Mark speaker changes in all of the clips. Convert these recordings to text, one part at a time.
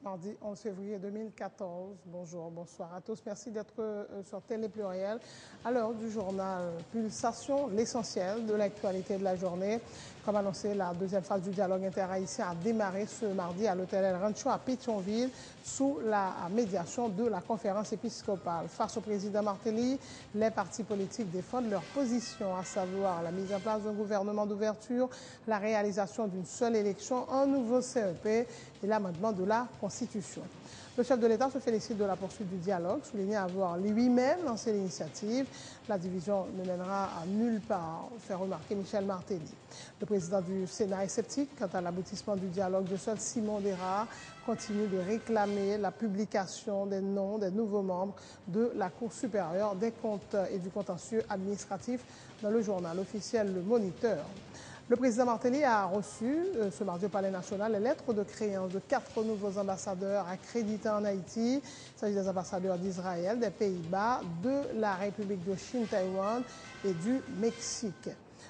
Speaker 1: mardi 11 février 2014. Bonjour, bonsoir à tous. Merci d'être sur Télé Pluriel. À l'heure du journal Pulsation, l'essentiel de l'actualité de la journée. Comme annoncé, la deuxième phase du dialogue interhaïtien a démarré ce mardi à l'hôtel El Rancho à Pétionville sous la médiation de la conférence épiscopale. Face au président Martelly, les partis politiques défendent leur position, à savoir la mise en place d'un gouvernement d'ouverture, la réalisation d'une seule élection, un nouveau CEP et l'amendement de la Constitution. Le chef de l'État se félicite de la poursuite du dialogue, soulignant avoir lui-même lancé l'initiative. La division ne mènera à nulle part, fait remarquer Michel Martelly. Le président du Sénat est sceptique quant à l'aboutissement du dialogue. De seul Simon Dera continue de réclamer la publication des noms des nouveaux membres de la Cour supérieure des comptes et du contentieux administratif dans le journal officiel Le Moniteur. Le président Martelly a reçu ce mardi au Palais national les lettres de créance de 4 nouveaux ambassadeurs accrédités en Haïti. Il s'agit des ambassadeurs d'Israël, des Pays-Bas, de la République de Chine, Taïwan et du Mexique.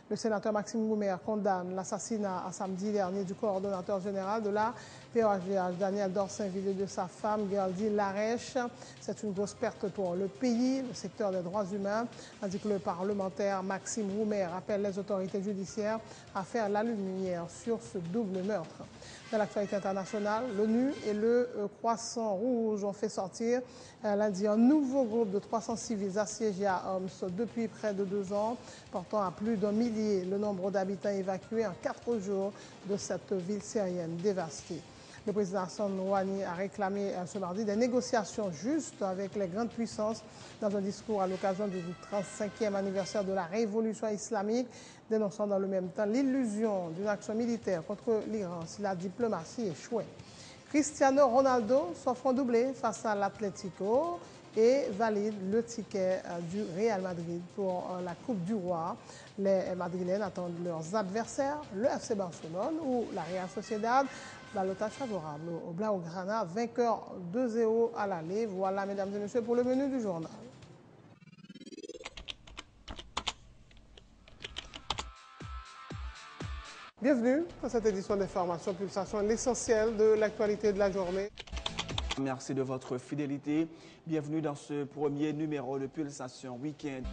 Speaker 1: Le sénateur Maxime Goumer condamne l'assassinat à samedi dernier du coordonnateur général de la POHDH, Daniel Dorsainville, et de sa femme, Gerdy Larèche. C'est une grosse perte pour le pays, le secteur des droits humains, tandis que le parlementaire Maxime Goumer appelle les autorités judiciaires à faire la lumière sur ce double meurtre. Dans l'actualité internationale, l'ONU et le Croissant Rouge ont fait sortir lundi un nouveau groupe de 300 civils assiégés à Homs depuis près de 2 ans, portant à plus d'1 millier le nombre d'habitants évacués en 4 jours de cette ville syrienne dévastée. Le président Hassan Rouhani a réclamé ce mardi des négociations justes avec les grandes puissances dans un discours à l'occasion du 35e anniversaire de la révolution islamique, dénonçant dans le même temps l'illusion d'une action militaire contre l'Iran si la diplomatie échouait. Cristiano Ronaldo s'offre un doublé face à l'Atlético et valide le ticket du Real Madrid pour la Coupe du Roi. Les Madrilènes attendent leurs adversaires, le FC Barcelone ou la Real Sociedad. Balotage favorable au Blaugrana, vainqueur 2-0 à l'aller. Voilà, mesdames et messieurs, pour le menu du journal. Bienvenue à cette édition d'Information Pulsation, l'essentiel de l'actualité de la journée.
Speaker 2: Merci de votre fidélité. Bienvenue dans ce premier numéro de Pulsation Week-end.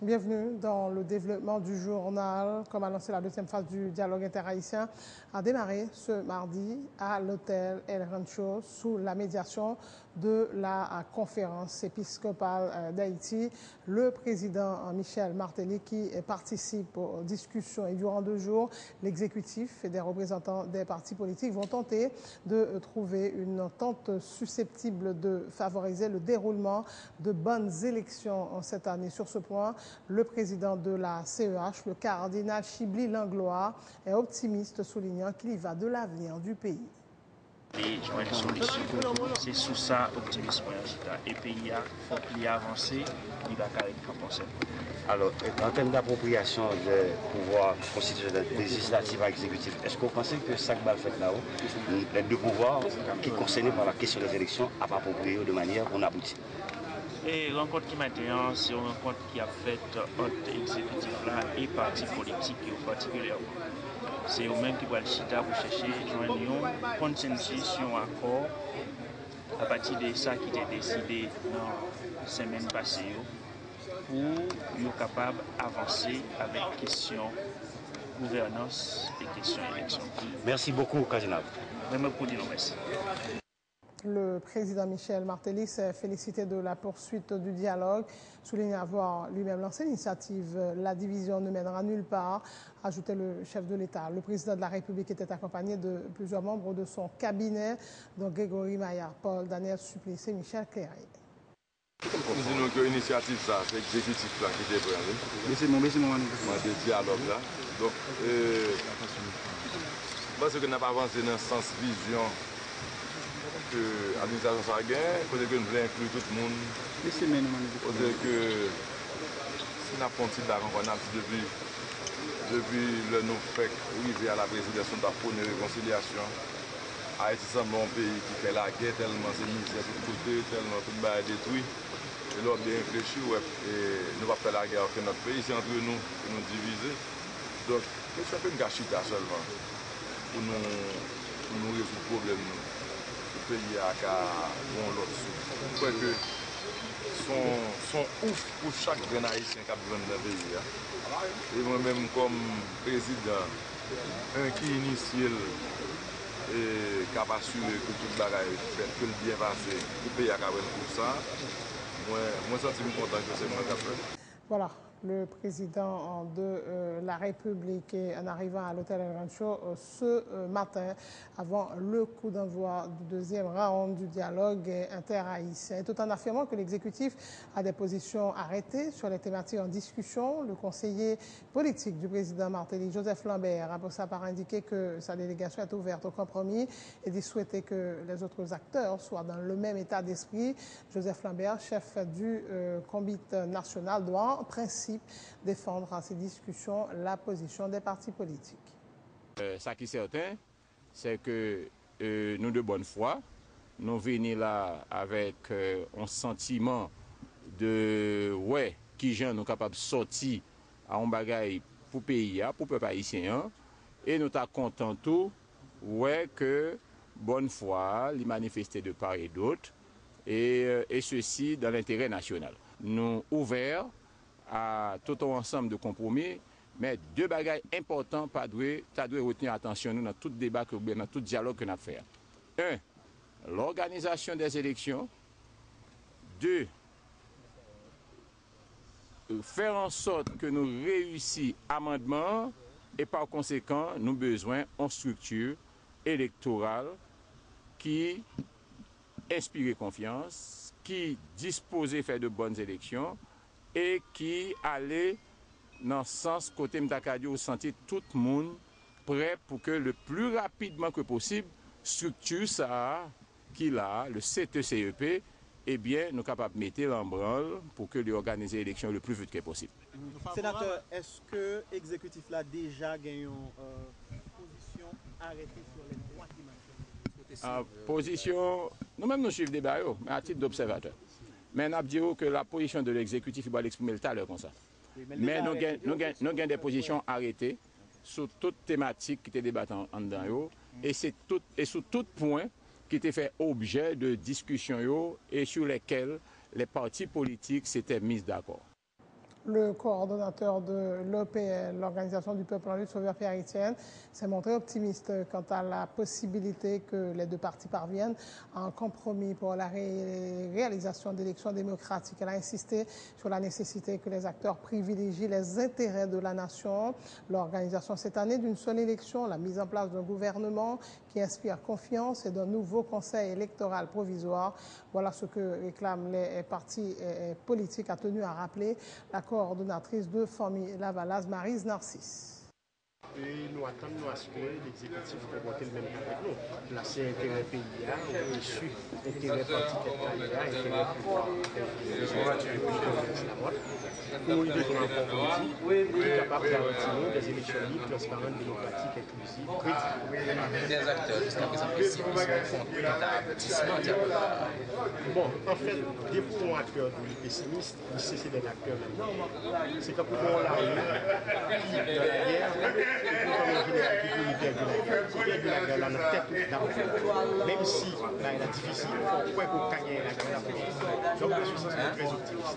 Speaker 1: Bienvenue dans le développement du journal. Comme annoncé, la deuxième phase du dialogue interhaïtien a démarré ce mardi à l'hôtel El Rancho sous la médiation de la conférence épiscopale d'Haïti. Le président Michel Martelly qui participe aux discussions et durant 2 jours, l'exécutif et des représentants des partis politiques vont tenter de trouver une entente susceptible de favoriser le déroulement de bonnes élections cette année. Sur ce point, le président de la CEH, le cardinal Chibli Langlois, est optimiste, soulignant qu'il y va de l'avenir du pays.
Speaker 3: Et joindre une solution. C'est sous ça optimisme. Et pays a faut qu'il avance, il va carrément compenser.
Speaker 4: Alors, en termes d'appropriation des pouvoirs constitutionnels, législatifs et exécutifs, est-ce que vous pensez que ça va fait là-haut, les 2 pouvoirs qui sont concernés par la question des élections, à approprier de manière qu'on aboutit?
Speaker 3: Et rencontre qui maintenant, c'est une rencontre qui a fait entre exécutif là et partis politiques particulièrement. C'est eux-mêmes qui vont le chita pour chercher joindre un consensus, un accord à partir de ça qui était décidé dans la semaine passée pour être capable d'avancer avec question gouvernance et question élection.
Speaker 4: Merci beaucoup, cardinal.
Speaker 3: Même pour dire merci.
Speaker 1: Le président Michel Martelly s'est félicité de la poursuite du dialogue, soulignant avoir lui-même lancé l'initiative « La division ne mènera nulle part », ajoutait le chef de l'État. Le président de la République était accompagné de plusieurs membres de son cabinet, dont Grégory Maillard, Paul, Daniel Supplice et Michel Cléry.
Speaker 5: Nous disons que l'initiative, ça, c'est l'exécutif là qui est prévu. Mais c'est mon dialogue là. Donc, parce que nous n'avons pas avancé dans le sens vision que l'administration ça gagne, côté que nous voulons inclure tout le monde. Côté que si nous avons un petit depuis le nous fait arriver à la présidence de la première réconciliation, Haïti semble un pays qui fait la guerre tellement c'est misère de tout côté, tellement tout le détruit. Et là, bien réfléchi, ouais, et nous ne pas faire la guerre avec notre pays, c'est entre nous pour nous diviser. Donc, c'est un peu une gâchita seulement pour nous résoudre le problème. Le pays a bon l'autre sous. Je crois que sont ouf pour chaque grand haïtien qui a besoin d'un pays. Et moi-même, comme président, qui initie et qui a assuré que tout le bagage est fait, que le bien passé, le pays a pour ça. Moi, je suis content que c'est moi qui a fait.
Speaker 1: Voilà, le président de la République est en arrivant à l'hôtel El Rancho ce matin avant le coup d'envoi du deuxième round du dialogue interhaïtien. Tout en affirmant que l'exécutif a des positions arrêtées sur les thématiques en discussion, le conseiller politique du président Martelly, Joseph Lambert, a pour sa part indiqué que sa délégation est ouverte au compromis et dit souhaiter que les autres acteurs soient dans le même état d'esprit. Joseph Lambert, chef du comité national, doit en principe défendre à ces discussions la position des partis politiques.
Speaker 6: Ça qui est certain, c'est que nous de bonne foi, nous venons là avec un sentiment de ouais, qui gens nous capables de sortir à un bagage pour pays, pour le peuple haïtien, et nous sommes contents tout, ouais, que bonne foi, les manifester de part et d'autre, et ceci dans l'intérêt national. Nous ouverts à tout un ensemble de compromis, mais deux bagages importants pas doivent retenir attention nous dans tout débat, dans tout dialogue que nous faisons. Un, l'organisation des élections. Deux, faire en sorte que nous réussissions amendement et par conséquent, nous avons besoin d'une structure électorale qui inspire confiance, qui dispose de faire de bonnes élections et qui allait dans le sens côté Mtakadio sentir tout le monde prêt pour que le plus rapidement que possible, structure ça qu'il a, le CTCEP, eh bien, nous sommes capables de mettre en branle pour que l'organiser l'élection le plus vite que possible.
Speaker 7: Sénateur, est-ce que l'exécutif a déjà gagné une position arrêtée sur les droits climat?
Speaker 6: Position, nous-mêmes nous suivons des barreaux, mais à titre d'observateur. Mais nous avons dit que la position de l'exécutif, il va l'exprimer tout à l'heure comme ça. Mais nous avons des positions arrêtées sur toute thématique qui était débattue en dedans, et sur tout point qui était fait objet de discussion et sur lesquels les partis politiques s'étaient mis d'accord.
Speaker 1: Le coordonnateur de l'OPL, l'Organisation du peuple en lutte sauvegarde haïtienne, s'est montré optimiste quant à la possibilité que les deux partis parviennent à un compromis pour la réalisation d'élections démocratiques. Elle a insisté sur la nécessité que les acteurs privilégient les intérêts de la nation. L'organisation cette année d'une seule élection, la mise en place d'un gouvernement qui inspire confiance et d'un nouveau conseil électoral provisoire. Voilà ce que réclament les partis politiques, a tenu à rappeler la coordonnatrice de Famille Lavalaz, Maryse Narcisse.
Speaker 8: Et nous attendons à ce que l'exécutif comporte le même avec nous. Là, c'est intérêt pays, issu intérêt parti intérêt pouvoir, pour une déclaration politique qui est capable de garantir des élections libres, transparentes, démocratiques, inclusives, crédibles.
Speaker 9: Des acteurs jusqu'à présent possibles
Speaker 8: bon, en fait, dès pour un acteur pessimiste, c'est des acteurs même. C'est que pour l'armée qui, dans la guerre, même si là, il est difficile, il faut gagner la guerre. Donc, je suis très optimiste.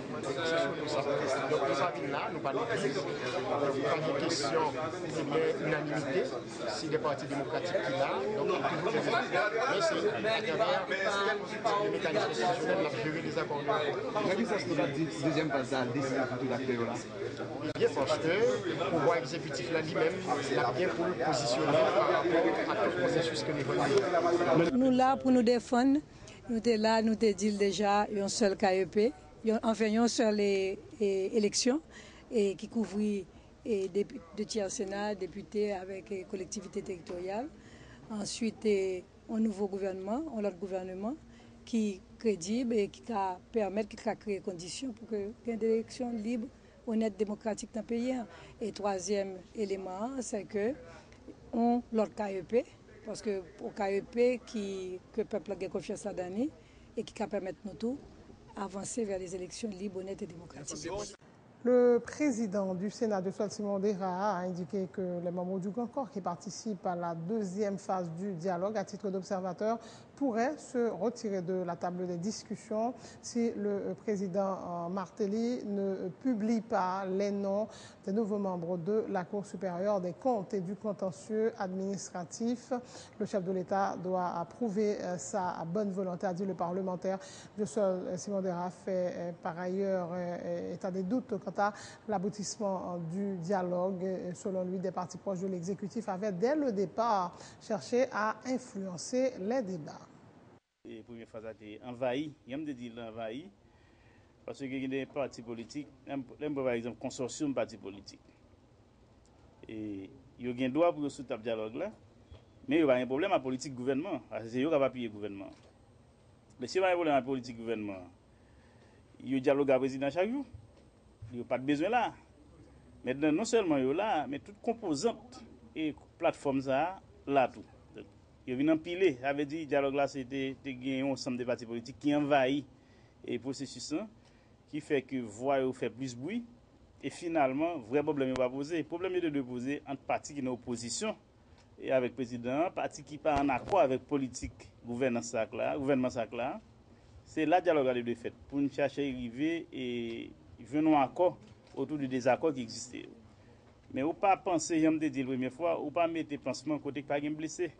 Speaker 8: Donc, nous sommes là, nous parlons de une question, c'est bien unanimité, si des partis démocratiques qui là, donc toujours mais c'est à travers les mécanismes institutionnels, la gérer des accords.
Speaker 10: Quelle est la deuxième phase de la décision pour tout acteur là?
Speaker 8: Bien parce que le pouvoir exécutif là lui-même l'a bien pour le positionner par rapport à tout le processus que nous voyons.
Speaker 11: Nous là pour nous défendre, nous sommes là, nous te dit déjà un seul KEP, enfin une seule élection et qui couvre de tiers Sénat, députés avec collectivité territoriale. Ensuite, un nouveau gouvernement, un autre gouvernement qui est crédible et qui va permettre, qui va créer conditions pour qu'il y ait des élections libres, honnêtes, démocratiques dans le pays. Et troisième élément, c'est que l'autre KEP, parce que au KEP que le peuple a confiance là-dedans et qui va permettre nous tous avancer vers les élections libres, honnêtes et démocratiques.
Speaker 1: Le président du Sénat, de Simon Dera, a indiqué que les membres du Grand-Corps qui participent à la deuxième phase du dialogue à titre d'observateur pourraient se retirer de la table des discussions si le président Martelly ne publie pas les noms des nouveaux membres de la Cour supérieure des comptes et du contentieux administratif. Le chef de l'État doit approuver sa bonne volonté, a dit le parlementaire. De Simon Dera fait par ailleurs état des doutes quant à l'aboutissement du dialogue. Selon lui, des partis proches de l'exécutif avaient dès le départ cherché à influencer les débats.
Speaker 12: La première phase a été envahie, il y a dit envahi, parce qu'il y a des partis politiques, par exemple, consortium de partis politiques. Et il y a un droit pour ce dialogue là, mais il y a un problème à la politique gouvernement, c'est eux qui va payer le gouvernement. Mais si il y a un problème à la politique gouvernement, il y a un dialogue avec le président chaque jour. Il n'y a pas de besoin là. Maintenant, non seulement il y a là, mais toutes composantes et plateformes là tout. Il vient empiler, ça veut dire que le dialogue là, c'était un ensemble de partis politiques qui envahit le processus, qui fait que voix fait plus bruit. Et finalement, vrai problème n'est pas posé. Le problème est de poser entre partis qui sont en opposition et avec le président, partis qui sont pas en accord avec la politique gouvernement là. C'est là que le dialogue de fait pour nous chercher à arriver et venons accord autour du désaccord qui existait. Mais on ne pas penser, j'aime te dire la première fois, ou pas mettre pansement côté pas de blessé.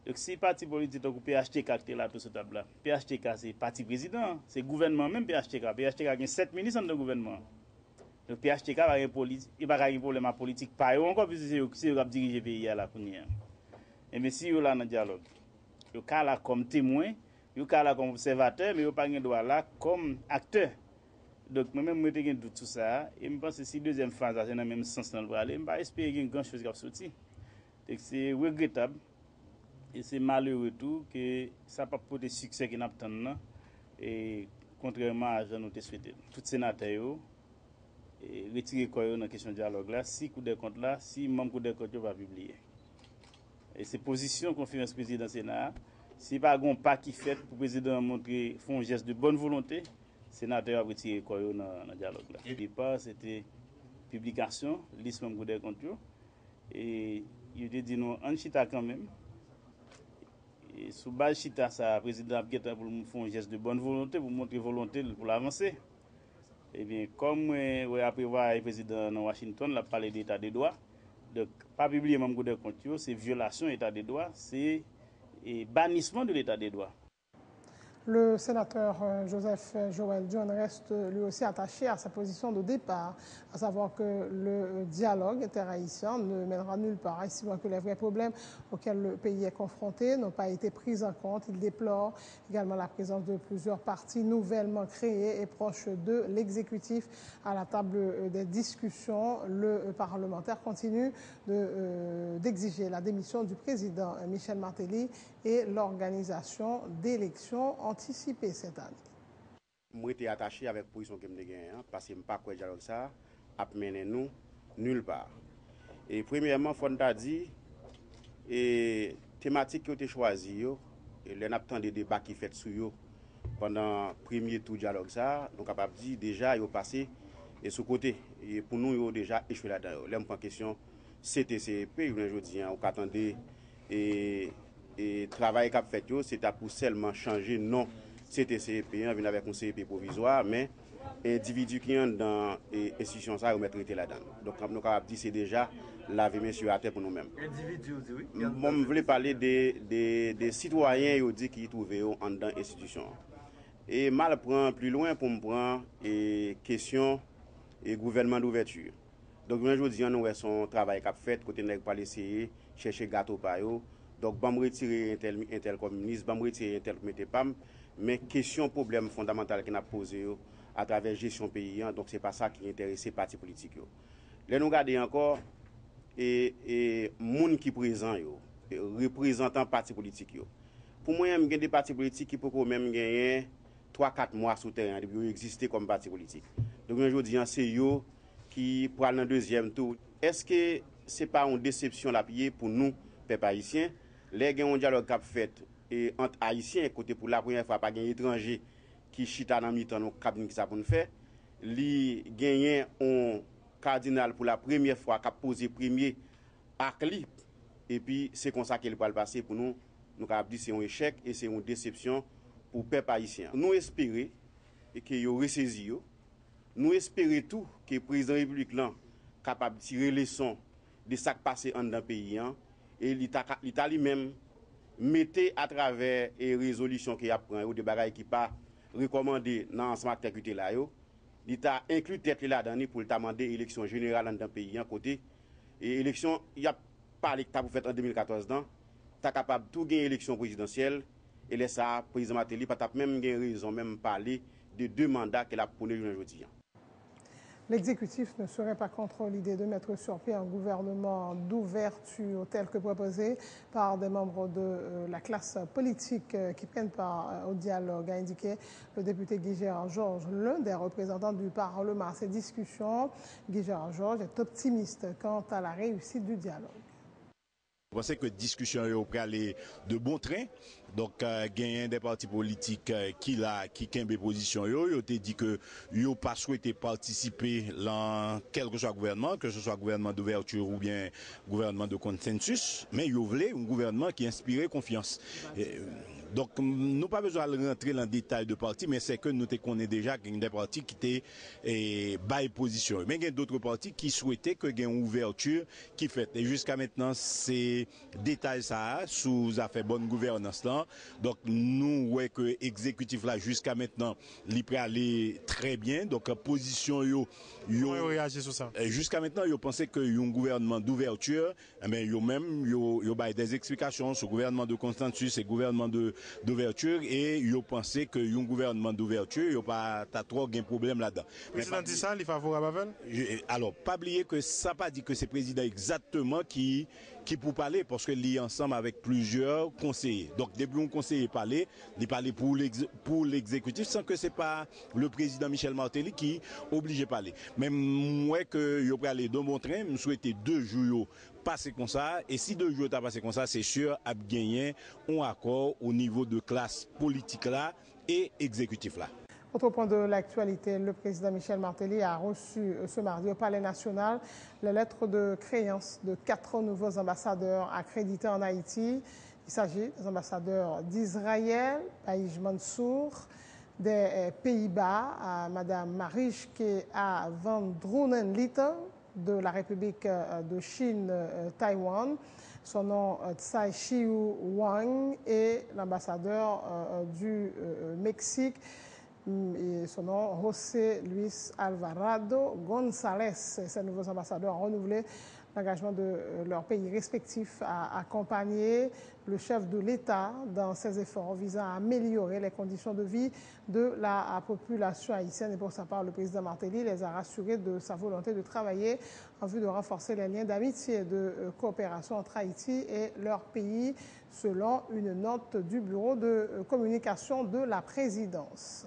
Speaker 12: Donc si parti politique donc PHTK qui est là tout ce table là. PHTK c'est parti président, c'est gouvernement même PHTK. PHTK a 7 ministres dans le gouvernement. Donc PHTK va un politique, il va un problème politique pas encore plus c'est eux qui diriger le pays là pour nier. Et mais si vous là dans dialogue, vous cas là comme témoin, vous cas là comme observateur, mais vous pas un droit là comme acteur. Donc moi-même moi j'ai doute tout ça et je pense que si deuxième phase c'est dans le même sens dans le aller, je pas espérer qu'il y ait grand chose qui va sortir. Donc c'est regrettable et c'est malheureux tout que ça pas porter succès qui n'attend et contrairement à Jean nous te souhaité. Tout sénateur et retirer quoi dans la question de dialogue là, si coup de compte là, si membre coup de compte va publier. Et c'est position conférence président Sénat, si pas un pas qui fait pour le président montrer font un geste de bonne volonté. Sénateur a retiré quoi dans le dialogue là. Au départ, c'était publication, liste même de comptes et il a dit non, en chita quand même. Et sous base chita ça, le président a pour faire un geste de bonne volonté pour montrer volonté pour l'avancer. Et bien comme après voir le président dans Washington, il a parlé d'état des droits. Donc pas publier même de comptes, c'est violation de l'état des droits, c'est bannissement de l'état des droits.
Speaker 1: Le sénateur Joseph Joël John reste lui aussi attaché à sa position de départ, à savoir que le dialogue interhaïtien ne mènera nulle part, estimant que les vrais problèmes auxquels le pays est confronté n'ont pas été pris en compte. Il déplore également la présence de plusieurs partis nouvellement créés et proches de l'exécutif à la table des discussions. Le parlementaire continue d'exiger la démission du président Michel Martelly et l'organisation d'élections anticipées cette année.
Speaker 4: Moi, j'étais attaché avec la position que je gagne parce que je ne sais pas quoi dialogue ça a mené nous nulle part. Et premièrement, il faut dire et thématique qui a été choisie, et les n'attend des débats qui fait sur eux pendant le premier tour dialogue ça, donc capable dire déjà ils ont passé et ce côté et pour nous ils ont déjà échoué là-dedans. Là, on prend question CTCP, je dis on attendait et travail qu'a fait c'était pour seulement changer non CTCP venir avec un CP provisoire mais individu qui sont dans l'institution ça remettre là-dedans. Donc nous capable dire c'est déjà laver monsieur à terre pour nous-mêmes. Individu oui. Moi je voulais parler des citoyens qui trouvaient en dans l'institution. Et mal prend plus loin pour me prendre question et gouvernement d'ouverture. Donc je dis nous son travail qu'a fait côté nèg pas essayer chercher gâteau pa yo. Donc me retirer un tel communiste, me retirer un tel mettepam, mais question problème fondamental qui n'a posé à travers gestion pays, donc c'est pas ça qui intéresse parti politique yo. Là nous regarder encore et monde qui présent yo, représentant parti politique yo.
Speaker 13: Pour moi, il y a des partis politiques qui peuvent même gagner 3-4 mois sous terrain depuis qu'ils existent comme parti politique. Donc aujourd'hui, c'est eux qui prennent le deuxième tour. Est-ce que ce n'est pas une déception la pied pour nous, peuple haïtien? Les gens ont dialogue cap fait et entre haïtiens côté pour la première fois pas gagner étranger qui chita dans mi-temps nous cap qui ça pour nous faire. Li gagné un cardinal pour la première fois qui a posé premier acte et puis c'est comme ça qu'il va le passer pour nous. Nous avons dit c'est un échec et c'est une déception pour le peuple haïtien. Nous espérons que vous ressaisi. Nous espérons tout que le président de la République est capable de tirer les leçons de ce qui passe dans le pays. Et l'État lui-même mettait à travers les résolutions qu'il a prises ou des bagages qui ne sont pas recommandées dans l'ensemble activité là. L'État inclut tête là-dedans pour demander l'élection générale dans le pays. Côté et élection, il y a pas l'État pour faire en 2014 dans tu es capable de tout gagner élection présidentielle et laisse ça président Martelly pas même gain raison même parler de 2 mandats qu'elle a prôné aujourd'hui.
Speaker 1: L'exécutif ne serait pas contre l'idée de mettre sur pied un gouvernement d'ouverture tel que proposé par des membres de la classe politique qui prennent part au dialogue, a indiqué le député Guy Gérard Georges, l'un des représentants du Parlement. À ces discussions, Guy Gérard Georges est optimiste quant à la réussite du dialogue.
Speaker 14: Je pense que la discussion est allée de bon train. Donc, gagner des partis politiques qui ont des positions, ils ont dit que ils n'ont pas souhaité participer dans quel que soit le gouvernement, que ce soit gouvernement d'ouverture ou bien gouvernement de consensus, mais ils voulaient un gouvernement qui inspirait confiance. Donc, nous n'avons pas besoin de rentrer dans le détail de partis, mais c'est que nous connaissons déjà qu'il y a des partis qui étaient bas position. Mais il y a d'autres partis qui souhaitaient que y ait une ouverture qui fait. Et jusqu'à maintenant, c'est détail ça sous affaire bonne gouvernance là. Donc, nous voyons que l'exécutif là, jusqu'à maintenant, il peut aller très bien. Donc, position
Speaker 15: réagit sur ça.
Speaker 14: Jusqu'à maintenant, ils pensaient qu'il y a un gouvernement d'ouverture, mais ils ont des explications sur le gouvernement de consensus et le gouvernement d'ouverture et ils ont pensé qu'il y a un gouvernement d'ouverture, il n'y a pas trop de problème là-dedans.
Speaker 15: Le président dit ça, il est favorable à elle?
Speaker 14: Alors, pas oublier que ça n'a pas dit que c'est le président exactement qui pour parler, parce qu'il est ensemble avec plusieurs conseillers. Donc, depuis un conseiller parler, il parlait pour l'exécutif, sans que ce n'est pas le président Michel Martelly qui est obligé de parler. Mais moi, que il peut aller dans mon train, je souhaitais 2 jours passer comme ça, et si 2 jours passé comme ça, c'est sûr à gagner un accord au niveau de classe politique là et exécutif là.
Speaker 1: Autre point de l'actualité, le président Michel Martelly a reçu ce mardi au Palais national les lettres de créance de 4 nouveaux ambassadeurs accrédités en Haïti. Il s'agit des ambassadeurs d'Israël, Païj Mansour, des Pays-Bas, Madame Marichke à Van Droenen-Litten, de la République de Chine, Taïwan, son nom Tsai Chiu Wang, et l'ambassadeur du Mexique, et son nom José Luis Alvarado González. Ces nouveaux ambassadeurs ont renouvelé l'engagement de leurs pays respectifs à accompagner le chef de l'État dans ses efforts visant à améliorer les conditions de vie de la population haïtienne. Et pour sa part, le président Martelly les a rassurés de sa volonté de travailler en vue de renforcer les liens d'amitié et de coopération entre Haïti et leur pays, selon une note du bureau de communication de la présidence.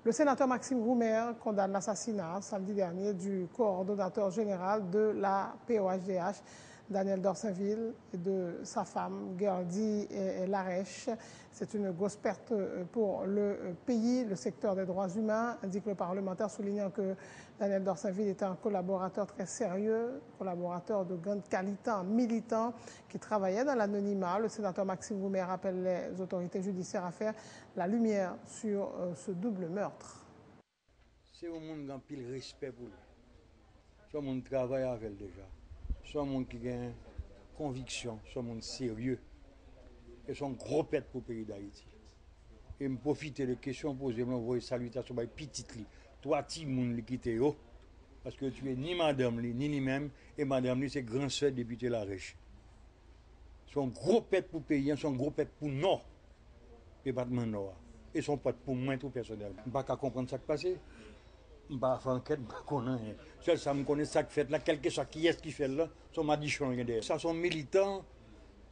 Speaker 1: Le sénateur Maxime Roumer condamne l'assassinat samedi dernier du coordonnateur général de la POHDH, Daniel Dorsainville, et de sa femme, Gerdy Larèche. C'est une grosse perte pour le pays. Le secteur des droits humains indique le parlementaire, soulignant que Daniel Dorsainville était un collaborateur très sérieux, collaborateur de grande qualité, un militant qui travaillait dans l'anonymat. Le sénateur Maxime Roumer appelle les autorités judiciaires à faire la lumière sur ce double meurtre.
Speaker 16: C'est un monde qui a pile respect pour lui. C'est un monde qui travaille avec elle déjà. C'est un monde qui a une conviction, c'est un monde sérieux. Et c'est un gros pète pour le pays d'Haïti. Et je profite de la question posée, je m'envoie une salutation à petit li. Toi, ti moun li quitté yo, parce que tu es ni madame li, ni lui-même, et madame li, c'est grand sœur député Larèche. C'est un gros pète pour le pays, c'est un gros pète pour Nord, département Nord. Et son pote pour moi tout personnel. Je ne peux pas comprendre ce qui passe. Je ne peux pas faire enquête, je ne connais rien. Seul ça me connaît ça qui fait là, quel que soit qui est-ce qui fait là, son m'a dit ça sont militants,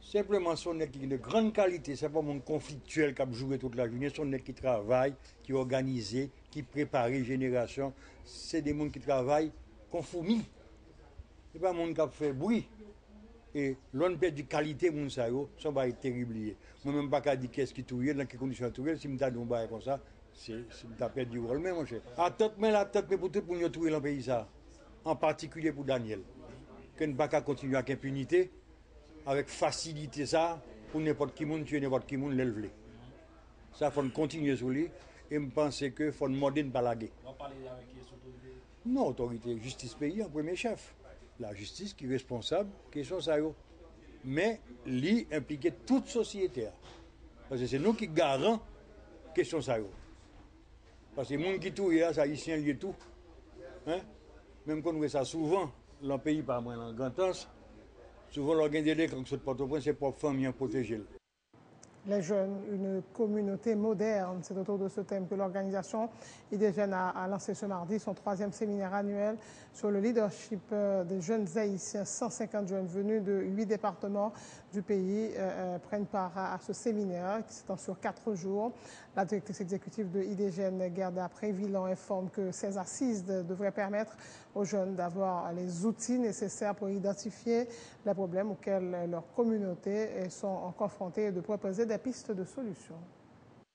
Speaker 16: Simplement, son net qui est de grande qualité, c'est pas mon conflictuel qui a joué toute la journée, son net qui travaille, qui est organisé, qui prépare génération. C'est des gens qui travaillent comme fourmis. Ce n'est pas des gens qui a fait bruit. Et l'on perd de qualité, mon ça va être terrible. Moi-même, pas qu'à dire qu'est-ce qui touille, dans quelles conditions touille, si je me dis comme ça, c'est perdu du rôle, mon cher. Attends, mais pour tout pour nous touiller dans le pays, ça. En particulier pour Daniel. Que ne pas qu'à continuer avec impunité. Avec facilité ça, pour n'importe qui monde, tuer n'importe qui monde, l'élève. Ça, il faut continuer sur lui, et je pense qu'il faut demander de ne pas laguer. On parle avec qui autorité? Non, autorité, justice pays, en premier chef. La justice qui est responsable, question ça. Mais, lui impliquer toute société. Parce que c'est nous qui garant question ça. Parce que les gens qui tout, les Haïtiens, lié tout. Hein? Même quand on voit ça souvent, dans le pays, par moins, en grand temps, souvent, l'organisation quand c'est Port-au-Prince, c'est pour famille protéger.
Speaker 1: Les jeunes, une communauté moderne. C'est autour de ce thème que l'organisation IDGN a lancé ce mardi son 3e séminaire annuel sur le leadership des jeunes haïtiens. 150 jeunes venus de 8 départements du pays prennent part à ce séminaire qui s'étend sur 4 jours. La directrice exécutive de IDGN, Gerda Prévillan, informe que ces assises devraient permettre aux jeunes d'avoir les outils nécessaires pour identifier les problèmes auxquels leur communauté sont confrontées et de proposer des pistes de solutions.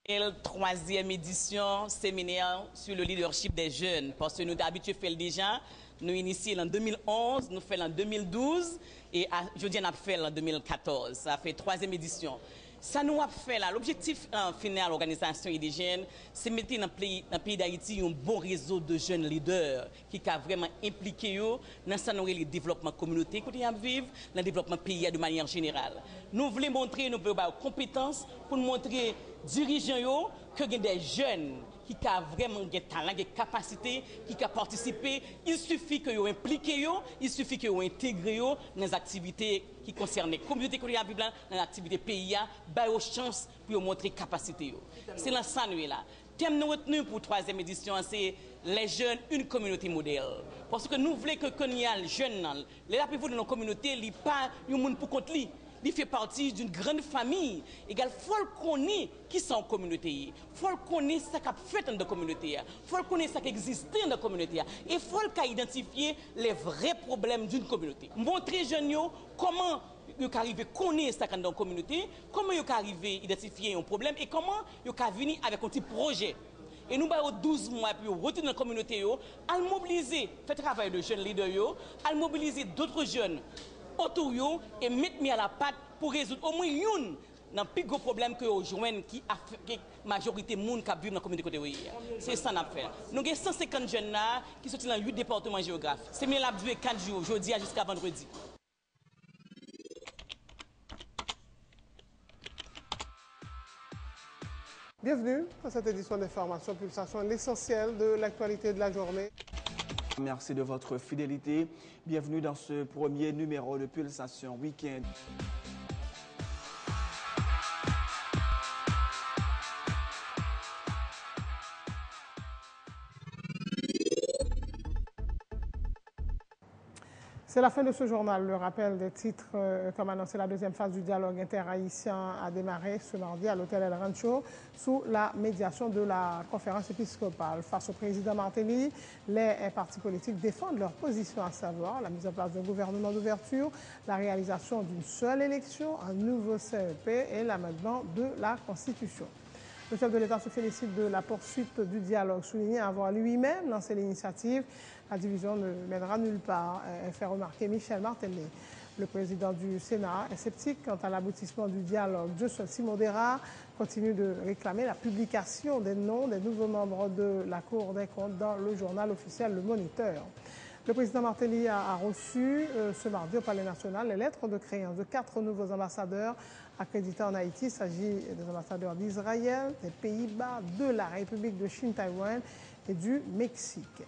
Speaker 17: Et la 3e édition séminaire sur le leadership des jeunes, parce que nous sommes habitués à faire déjà. Nous initions en 2011, nous faisons en 2012 et aujourd'hui on a fait en 2014. Ça fait 3e édition. Ça nous a fait là. L'objectif final de l'organisation IDGN, c'est de mettre dans le pays d'Haïti un bon réseau de jeunes leaders qui ont vraiment impliqué dans le développement communautaire que nous vivons, dans le développement pays de manière générale. Nous voulons montrer nos compétences pour montrer aux dirigeants que y a des jeunes qui ont vraiment des talents, des capacités, qui ont participé. Il suffit qu'ils soient impliqués, il suffit qu'ils soient intégrés dans les activités qui concernent les communautés qui vivent dans les activités pays, bah aux chances pour montrer capacité. C'est là ça nous est là. Thème nous retenu pour 3e édition, c'est les jeunes, une communauté modèle. Parce que nous voulons que quand il y a les jeunes, les rapports de nos communautés, il n'y a pas un monde pour contre lui. Il fait partie d'une grande famille. Il faut connaître qui sont en communauté. Il faut connaître ce qui a fait dans la communauté. Il faut connaître ce qui existe dans la communauté. Et il faut identifier les vrais problèmes d'une communauté. Montrer aux jeunes comment ils arrivent à connaître ce qui est dans la communauté, comment ils arrivent à identifier un problème et comment ils arrivent à venir avec un petit projet. Et nous avons 12 mois pour retourner dans la communauté, à mobiliser, faire travail de jeunes leaders, à mobiliser d'autres jeunes autour et mettre mis à la patte pour résoudre au moins une dans le plus gros problème que nous joignent qui affecte la majorité des gens qui vivent dans la communauté. C'est ça qu'on a fait. Nous avons 150 jeunes là qui sont dans 8 départements géographiques. C'est mieux la durée 4 jours, jeudi jusqu'à vendredi.
Speaker 1: Bienvenue à cette édition d'information Pulsation, l'essentiel de l'actualité de la journée.
Speaker 2: Merci de votre fidélité. Bienvenue dans ce premier numéro de Pulsation Week-end.
Speaker 1: C'est la fin de ce journal. Le rappel des titres, comme annoncé, la 2e phase du dialogue interhaïtien a démarré ce mardi à l'hôtel El Rancho sous la médiation de la conférence épiscopale. Face au président Martelly, les partis politiques défendent leur position, à savoir la mise en place d'un gouvernement d'ouverture, la réalisation d'une seule élection, un nouveau CEP et l'amendement de la Constitution. Le chef de l'État se félicite de la poursuite du dialogue, souligné avoir lui-même lancé l'initiative. La division ne mènera nulle part, fait remarquer Michel Martelly. Le président du Sénat est sceptique quant à l'aboutissement du dialogue. Joshua Simodera continue de réclamer la publication des noms des nouveaux membres de la Cour des comptes dans le journal officiel Le Moniteur. Le président Martelly a reçu ce mardi au Palais national les lettres de créance de 4 nouveaux ambassadeurs accrédités en Haïti. Il s'agit des ambassadeurs d'Israël, des Pays-Bas, de la République de Chine, Taïwan et du Mexique.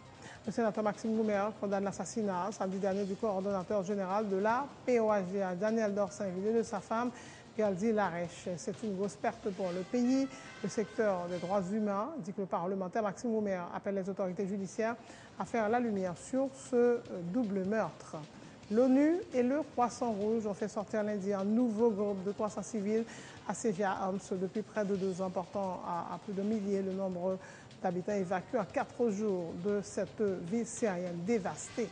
Speaker 1: Le sénateur Maxime Goumer condamne l'assassinat samedi dernier du coordonnateur général de la POAGA, Daniel Dorsainville, et de sa femme, Geraldine Larèche. C'est une grosse perte pour le pays. Le secteur des droits humains dit que le parlementaire Maxime Goumer appelle les autorités judiciaires à faire la lumière sur ce double meurtre. L'ONU et le Croissant Rouge ont fait sortir lundi un nouveau groupe de 300 civils assiégés à Homs depuis près de 2 ans, portant à plus de milliers le nombre d'habitants évacués en 4 jours de cette ville syrienne dévastée.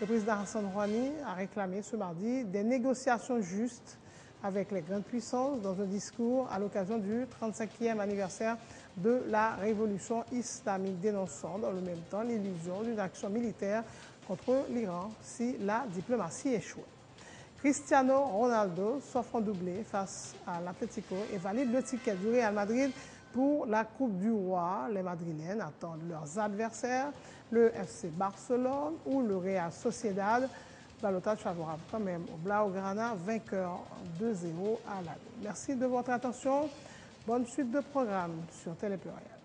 Speaker 1: Le président Hassan Rouhani a réclamé ce mardi des négociations justes avec les grandes puissances dans un discours à l'occasion du 35e anniversaire de la révolution islamique, dénonçant dans le même temps l'illusion d'une action militaire contre l'Iran si la diplomatie échoue. Cristiano Ronaldo s'offre en doublé face à l'Atlético et valide le ticket du Real Madrid pour la Coupe du Roi. Les Madrilènes attendent leurs adversaires, le FC Barcelone ou le Real Sociedad. Balotage favorable quand même au Blaugrana, vainqueur 2-0 à l'aller. Merci de votre attention. Bonne suite de programme sur Télé Pluriel.